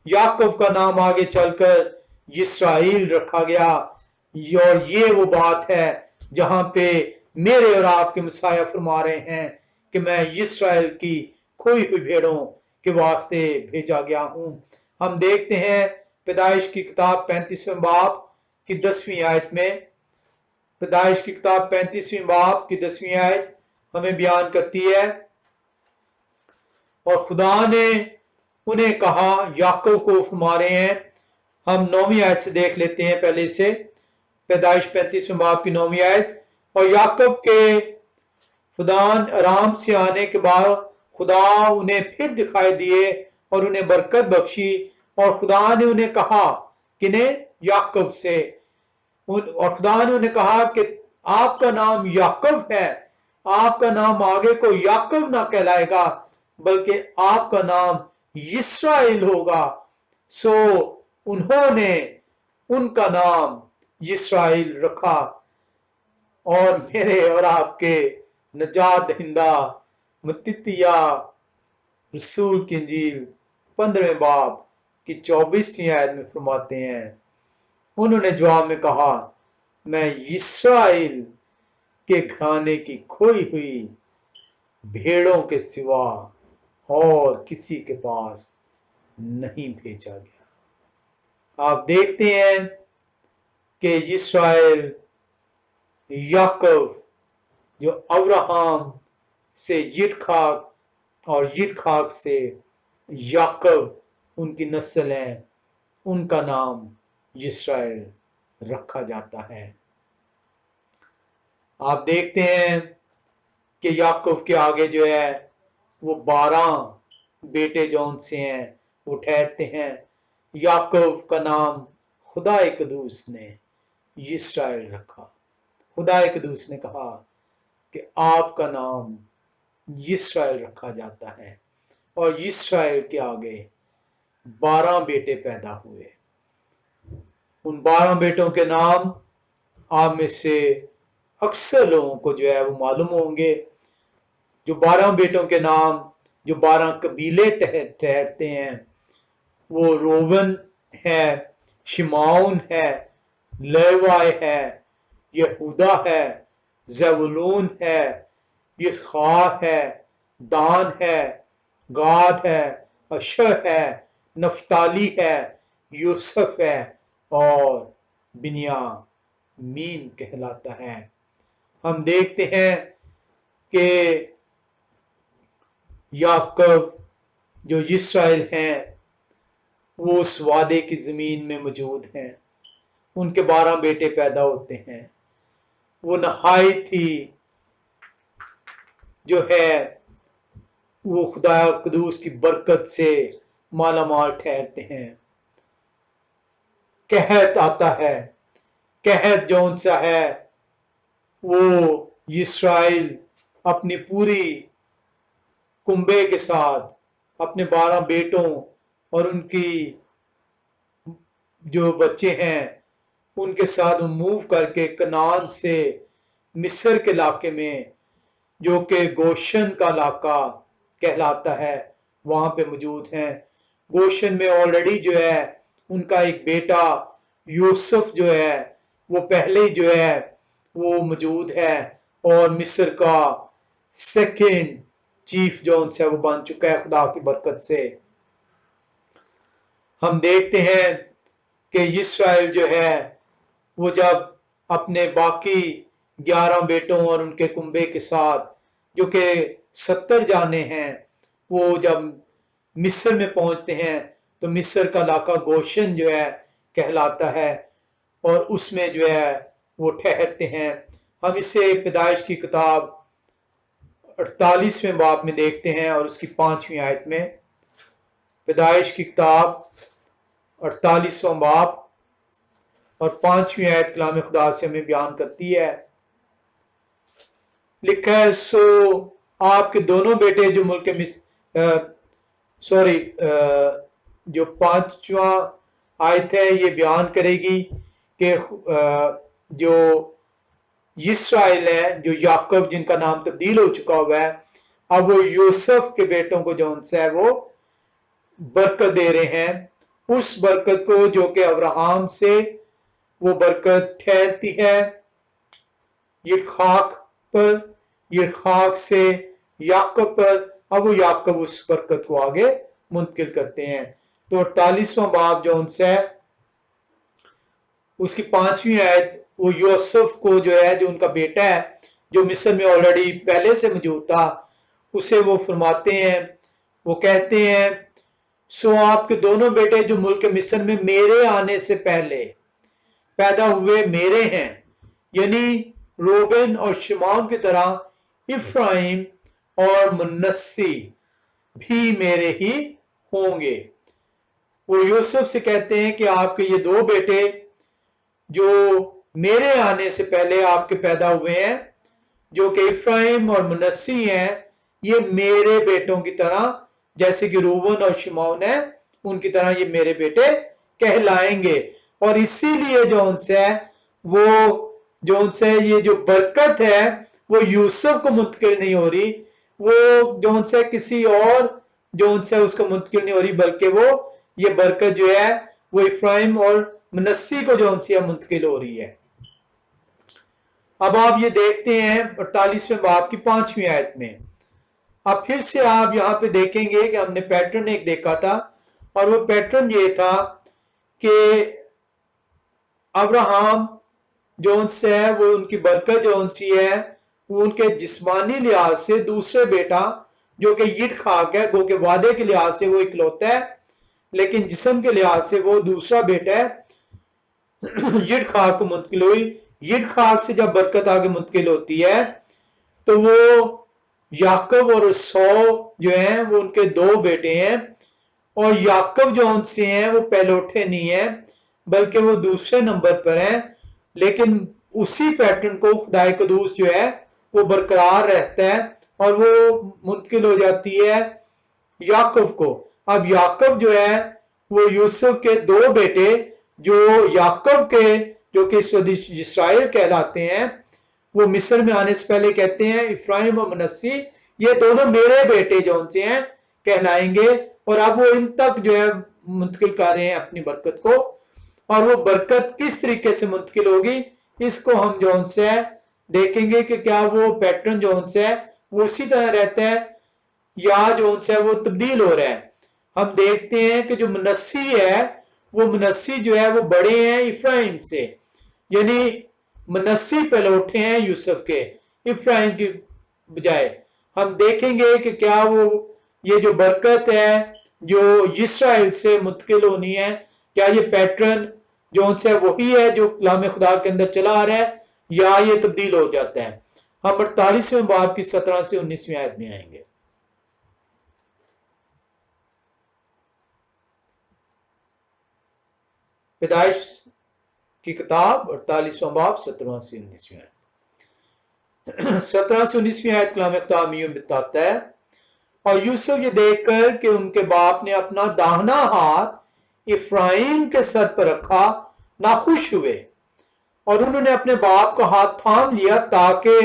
याकूब का नाम आगे चलकर इस्राइल रखा गया, और ये वो बात है जहां पे मेरे और आपके मसाया फरमा रहे हैं कि मैं इस्राइल की खोई हुई भेड़ों के वास्ते भेजा गया हूं। हम देखते हैं पैदाइश की किताब 35वें बाब की 10वीं आयत में, पैदाइश की किताब 35वें बाब की 10वीं आयत हमें बयान करती है, और खुदा ने उन्हें कहा, याकूब को फरमा रहे हैं, हम 9वीं आयत से देख लेते हैं पहले से, पैदाइश 35वें बाब की 9वीं आयत। और याकूब के खुदान आराम से आने के बाद खुदा उन्हें फिर दिखाई दिए और उन्हें बरकत बख्शी, और खुदा ने उन्हें कहा, किन्हें? याकूब से। और खुदा ने उन्हें कहा कि आपका नाम याकूब है, आपका नाम आगे को याकूब ना कहलाएगा, बल्कि आपका नाम इस्राएल होगा। सो उन्होंने उनका नाम इस्राएल रखा। और मेरे और आपके नजात दहिंदा मत्तित्याह रसूल की इंजील 15वें बाब की 24वीं आयत में फरमाते हैं, उन्होंने जवाब में कहा, मैं इस्राएल के घराने की खोई हुई भेड़ों के सिवा और किसी के पास नहीं भेजा गया। आप देखते हैं कि इस्राएल याकूब जो अब्राहम से यिtzहाक और यिtzहाक से याकूब उनकी नस्ल है, उनका नाम इस्राएल रखा जाता है। आप देखते हैं कि याकूब के आगे जो है वो 12 बेटे जौन से हैं वो ठहरते हैं। याकूब का नाम खुदा कदूस ने इस्राएल रखा। खुदा कदूस ने कहा कि आपका नाम इस्राएल रखा जाता है, और इस्राएल के आगे 12 बेटे पैदा हुए। उन 12 बेटों के नाम आप में से अक्सर लोगों को जो है वो मालूम होंगे। जो 12 बेटों के नाम, जो 12 कबीले ठहरते हैं, वो रोवन है, शिमाउन है, लेवाय है, यहूदा है, ज़बूलून है, यिसखार है, दान है, गाद है, अशर है, नफ्ताली है, यूसुफ है, और बिन्यामीन कहलाता है। हम देखते हैं कि याकूब जो इस्राएल हैं वो उस वादे की जमीन में मौजूद हैं। उनके 12 बेटे पैदा होते हैं। वो नहायत ही जो है वो खुदा कदूस की बरकत से मालामाल ठहरते हैं। कहत आता है, कहत जौन सा है वो इस्राएल अपनी पूरी कुंबे के साथ अपने 12 बेटों और उनकी जो बच्चे हैं उनके साथ मूव करके कनान से मिस्र के इलाके में, जो कि गोशन का इलाका कहलाता है, वहां पे मौजूद हैं। गोशन में ऑलरेडी जो है उनका एक बेटा यूसुफ जो है वो पहले ही जो है वो मौजूद है, और मिस्र का सेकंड चीफ जोन से वो बन चुका है खुदा की बरकत से। हम देखते हैं कि इस्राएल जो है वो जब अपने बाकी 11 बेटों और उनके कुंबे के साथ जो कि 70 जाने हैं, वो जब मिस्र में पहुंचते हैं तो मिस्र का इलाका गोशन जो है कहलाता है और उसमें जो है वो ठहरते हैं। हम इसे पैदाइश की किताब 48वें बाब में देखते हैं और उसकी 5वीं आयत में। पैदाइश की किताब 48वां बाब और 5वीं आयत कलाम खुदा से हमें बयान करती है। लिखा है, सो आपके दोनों बेटे जो मुल्क सॉरी जो 5वां आयत है ये बयान करेगी कि जो इस्राएल है, जो याकूब जिनका नाम तब्दील हो चुका हुआ है, अब वो यूसुफ के बेटों को जो उनसे है वो बरकत दे रहे हैं। उस बरकत को जो कि अब्राहम से वो बरकत ठहरती है यित्खाक पर, यित्खाक से याकूब पर, अब वो याकूब उस बरकत को आगे मुंतकिल करते हैं। तो 48वां बाब जो उनसे है उसकी 5वीं आयत, वो यूसुफ को जो है, जो उनका बेटा है जो मिस्र में ऑलरेडी पहले से मौजूद था, उसे वो फरमाते हैं, वो कहते हैं, सो आपके दोनों बेटे जो मुल्क मिस्र में मेरे आने से पहले पैदा हुए मेरे हैं, यानी रोबन और शिमौन की तरह इफ्राइम और मुनस्सी भी मेरे ही होंगे। वो यूसुफ से कहते हैं कि आपके ये दो बेटे जो मेरे आने से पहले आपके पैदा हुए हैं, जो कि इफ्राइम और मुनस्सी हैं, ये मेरे बेटों की तरह, जैसे कि रूबन और शिमौन है उनकी तरह ये मेरे बेटे कहलाएंगे। और इसीलिए जो उनसे है वो जो उनसे ये जो बरकत है वो यूसुफ को मुंतकिल नहीं हो रही, वो जो उनसे किसी और जो उनसे उसको मुंतकिल नहीं हो रही, बल्कि वो ये बरकत जो है वो इफ्राइम और मुनस्सी को जो उनसे मुंतकिल हो रही है। अब आप ये देखते हैं 48वें बाब की 5वीं आयत में। अब फिर से आप यहाँ पे देखेंगे कि हमने पैटर्न एक देखा था और वो पैटर्न ये था कि अब्राहम जो उनसे है वो उनकी बरकत जो उनसी है वो उनके जिस्मानी लिहाज से दूसरे बेटा जो कि यित्खाक है, गो के वादे के लिहाज से वो इकलौता है, लेकिन जिस्म के लिहाज से वो दूसरा बेटा है यित्खाक को मुंतकिल हुई। यित्खाक से जब बरकत आगे मुंतकिल होती है तो वो याकूब और सौ जो है वो उनके दो बेटे हैं, और याकूब जो उनसे हैं वो पहलौठे नहीं है बल्कि वो दूसरे नंबर पर हैं, लेकिन उसी पैटर्न को खुदाए कदूस जो है वो बरकरार रहता है और वो मुंतकिल हो जाती है याकूब को। अब याकूब जो है वो यूसुफ के दो बेटे जो याकूब के जो कि इस्राएल कहलाते हैं, वो मिस्र में आने से पहले कहते हैं इफ्राइम और मनस्सी ये दोनों मेरे बेटे जो उनसे हैं कहलाएंगे, और अब वो इन तक जो है मुंतकिल कर रहे हैं अपनी बरकत को। और वो बरकत किस तरीके से मुंतकिल होगी इसको हम जो उनसे है देखेंगे कि क्या वो पैटर्न जो उनसे है वो उसी तरह रहता है या जो उनसे है वो तब्दील हो रहा है। हम देखते हैं कि जो मुनस्सी है वो मुनस्सी जो है वो बड़े हैं इफ्राइम से, यानी मुनस्सी पहलौठे हैं यूसुफ के इफ्राइम की बजाय। हम देखेंगे कि क्या वो ये जो बरकत है जो इस्राएल से मुंतकिल होनी है, क्या ये पैटर्न जो उनसे वही है जो कलाम खुदा के अंदर चला आ रहा है या ये तब्दील हो जाता है। हम 48वें बाब की 17 से 19वीं आयत में आएंगे। पैदाइश की किताब 48वां बाब 17 से 19वीं आयत। 17 से 19वीं आयत कलाम खुदा में यूं बताता है, और यूसुफ ये देखकर कि उनके बाप ने अपना दाहिना हाथ इफ्राइम के सर पर रखा नाखुश हुए, और उन्होंने अपने बाप का हाथ थाम लिया ताकि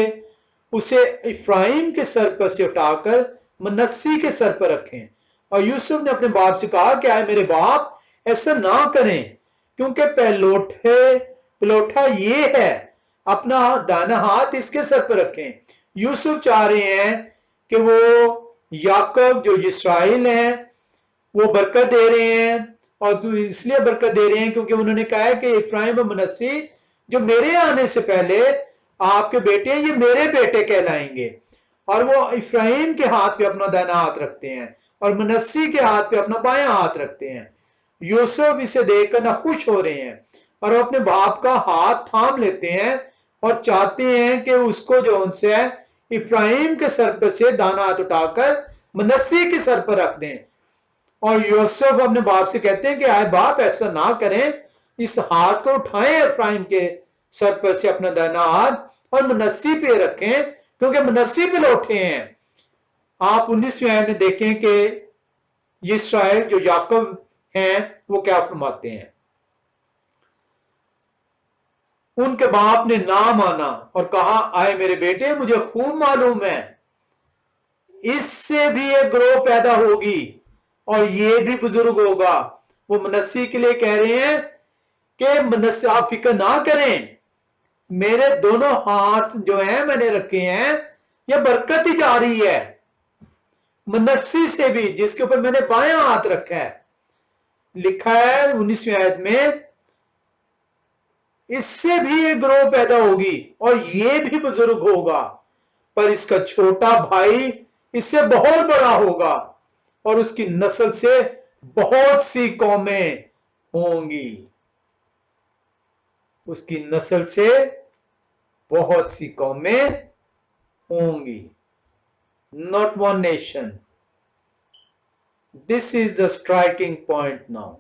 उसे इफ्राइम के सर पर से उठाकर मनस्सी के सर पर रखें। और यूसुफ ने अपने बाप से कहा कि आए मेरे बाप ऐसा ना करें, क्योंकि पहलौठा ये है, अपना दाना हाथ इसके सर पर रखें यूसुफ चाह रहे हैं कि वो याकूब जो इस्राइल है वो बरकत दे रहे हैं, और इसलिए बरकत दे रहे हैं क्योंकि उन्होंने कहा है कि इफ्राइम और मनस्सी जो मेरे आने से पहले आपके बेटे हैं, ये मेरे बेटे कहलाएंगे। और वो इफ्राइम के हाथ पे अपना दाहिना हाथ रखते हैं और मनस्सी के हाथ पे अपना बायां हाथ रखते हैं। यूसुफ इसे देखकर ना खुश हो रहे हैं और वो अपने बाप का हाथ थाम लेते हैं और चाहते हैं कि उसको जो उनसे है इफ्राइम के सर पर से दाना हाथ उठाकर मनस्सी के सर पर रख दें। और यूसुफ अपने बाप से कहते हैं कि आए बाप ऐसा ना करें, इस हाथ को उठाएं इफ्राइम के सर पर से अपना दाहिना हाथ और मनस्सी पे रखें क्योंकि मनस्सी पे लौटे हैं। आप 19वीं आयत में देखें कि ये इस्राएल जो याकूब हैं वो क्या फरमाते हैं। उनके बाप ने ना माना और कहा आए मेरे बेटे, मुझे खूब मालूम है इससे भी एक ग्रोह पैदा होगी और ये भी बुजुर्ग होगा। वो मनस्सी के लिए कह रहे हैं कि मनस्सी आप फिक्र ना करें, मेरे दोनों हाथ जो हैं मैंने रखे हैं, ये बरकत ही जा रही है मनस्सी से भी जिसके ऊपर मैंने बायां हाथ रखा है। लिखा है 19वीं आयत में, इससे भी एक ग्रोह पैदा होगी और ये भी बुजुर्ग होगा, पर इसका छोटा भाई इससे बहुत बड़ा होगा और उसकी नस्ल से बहुत सी कौमें होंगी। उसकी नस्ल से बहुत सी कौमें होंगी। Not one nation. This is the striking point now.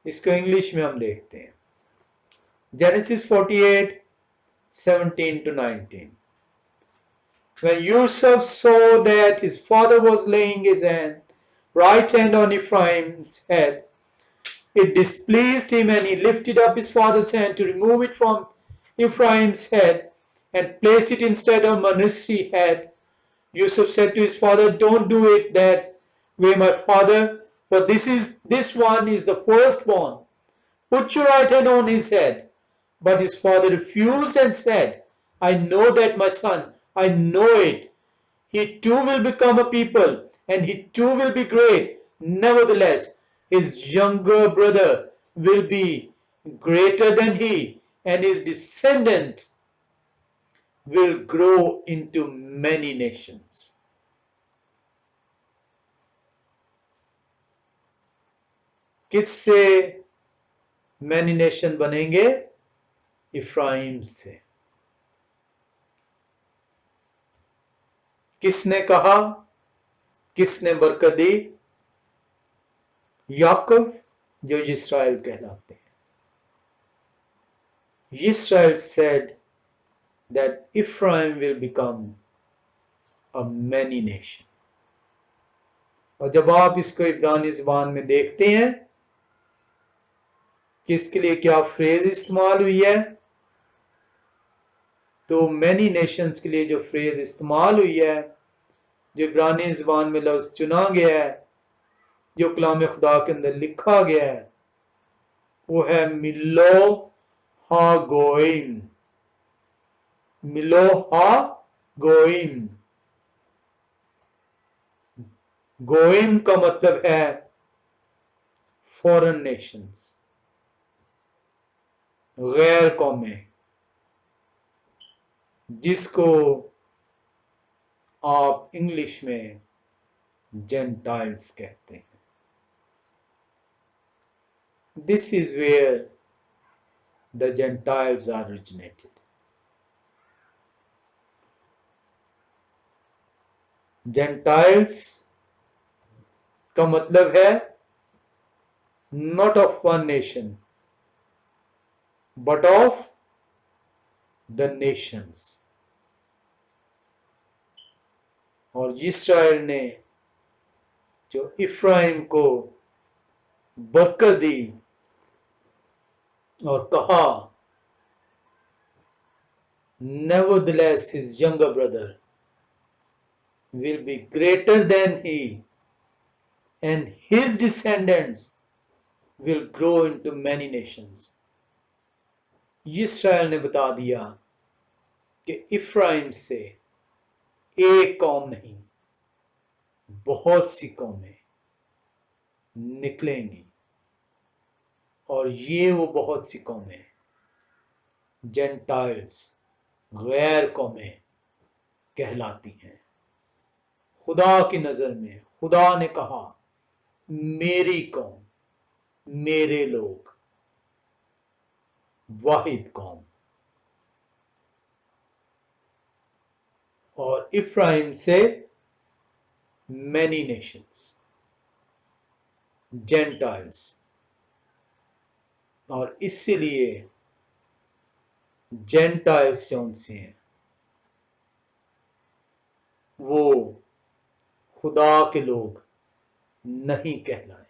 इसको इंग्लिश में हम देखते हैं। Genesis 48, 17 to 19. When Yusuf saw that his father was laying his right hand on Ephraim's head, it displeased him, and he lifted up his father's hand to remove it from Ephraim's head and place it instead of Manasseh's head. Yusuf said to his father, don't do it that way, my father, for this one is the firstborn. Put your right hand on his head. But his father refused and said, I know that, my son, I know it. He too will become a people, and he too will be great. Nevertheless, his younger brother will be greater than he, and his descendants will grow into many nations. किससे many nation बनेंगे? Ephraim से। किसने कहा? किसने बरकत दी? याकूब, जो इस्राएल कहलाते हैं। Israel said that Ephraim will become a many nation. और जब आप इसको इब्रानी ज़बान में देखते हैं कि इसके लिए क्या फ्रेज इस्तेमाल हुई है, तो मैनी नेशंस के लिए जो फ्रेज इस्तेमाल हुई है, जो इब्रानी ज़बान में लफ्ज़ चुना गया है, जो कलाम खुदा के अंदर लिखा गया है, वो है मिलो हा गोइम। मिलो हा गोइम। गोइम का मतलब है फॉरेन नेशंस, गैर कौमें, जिसको आप इंग्लिश में जेंटाइल्स कहते हैं। This is where the Gentiles are originated. Gentiles का मतलब है not of one nation but of the nations. और इस्राएल ने जो इफ्राइम को बरकत दी और कहा, nevertheless his younger brother will be greater than he and his descendants will grow into many nations। इस्राएल ने बता दिया कि इफ्राइम से एक कौम नहीं, बहुत सी कौमें निकलेंगी, और ये वो बहुत सी कौमें, जेंटाइल्स, गैर कौमें कहलाती हैं। खुदा की नजर में खुदा ने कहा, मेरी कौम, मेरे लोग, वाहिद कौम। और इफ्राइम से मैनी नेशंस, जेंटाइल्स, और इसीलिए जेंटाइल्स जो उनसे हैं वो खुदा के लोग नहीं कहलाए।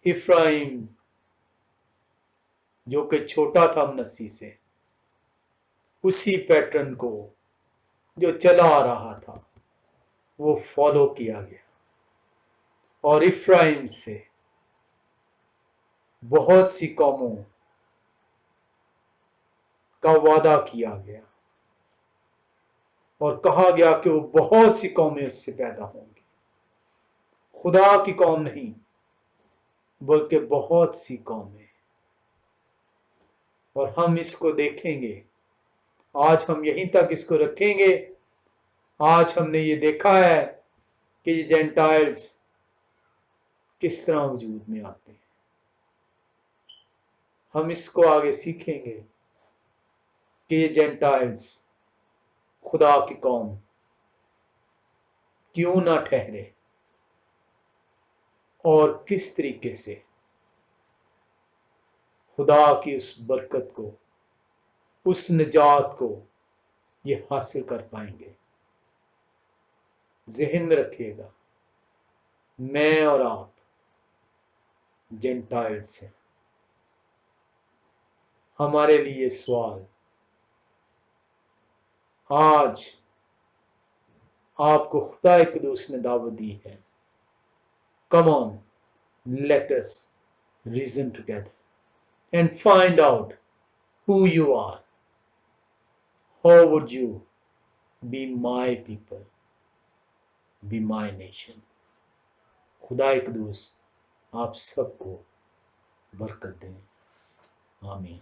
इफ्राइम जो कि छोटा था मनस्सी से, उसी पैटर्न को जो चला आ रहा था वो फॉलो किया गया, और इफ्राइम से बहुत सी कौमों का वादा किया गया, और कहा गया कि वो बहुत सी कौमें उससे पैदा होंगी। खुदा की कौम नहीं, बल्कि बहुत सी कौमें। और हम इसको देखेंगे, आज हम यहीं तक इसको रखेंगे। आज हमने ये देखा है कि ये जेंटाइल्स किस तरह वजूद में आते हैं। हम इसको आगे सीखेंगे कि ये जेंटाइल्स खुदा की कौम क्यों ना ठहरे, और किस तरीके से खुदा की उस बरकत को, उस निजात को ये हासिल कर पाएंगे। जहन में रखिएगा, मैं और आप जेंटाइल्स हैं। हमारे लिए सवाल आज आपको खुदा कुदूस ने दावत दी है, come on, let us reason together and find out who you are. How would you be my people, be my nation? खुदा कुदूस आप सबको बरकत दें। आमीन।